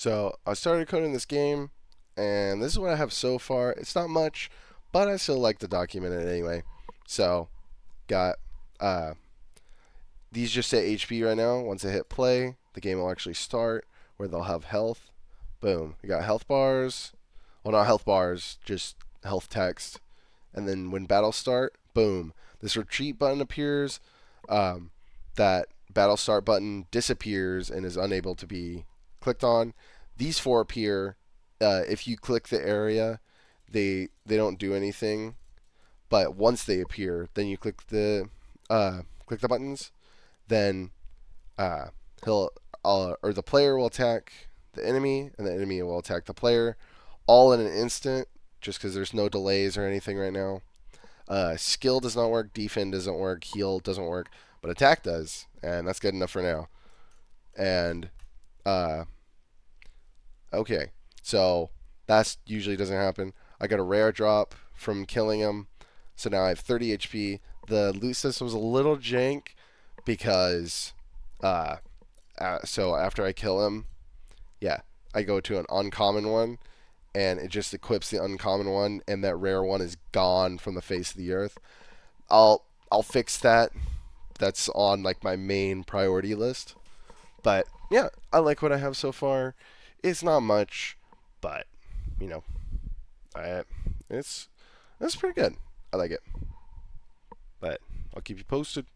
So I started coding this game, and this is what I have so far. It's not much, but I still like to document it anyway. So got uh, these just say HP right now. Once I hit play, the game will actually start where they'll have health. Boom. We got health bars. Well, not health bars, just health text. And then when battles start, boom. This retreat button appears. Um, that battle start button disappears and is unable to be clicked on. These four appear. If you click the area, they don't do anything. But once they appear, then you click the buttons. Then uh, he'll or the player will attack the enemy, and the enemy will attack the player, all in an instant. Just because there's no delays or anything right now. Skill does not work, defend doesn't work, heal doesn't work, but attack does, and that's good enough for now. And uh, okay, so that usually doesn't happen. I got a rare drop from killing him, so now I have 30 HP. The loot system's a little jank because uh, so after I kill him, yeah, I go to an uncommon one, and it just equips the uncommon one, and that rare one is gone from the face of the earth. I'll fix that. That's on like my main priority list. But yeah, I like what I have so far. It's not much, but you know, I it's pretty good. I like it. But I'll keep you posted.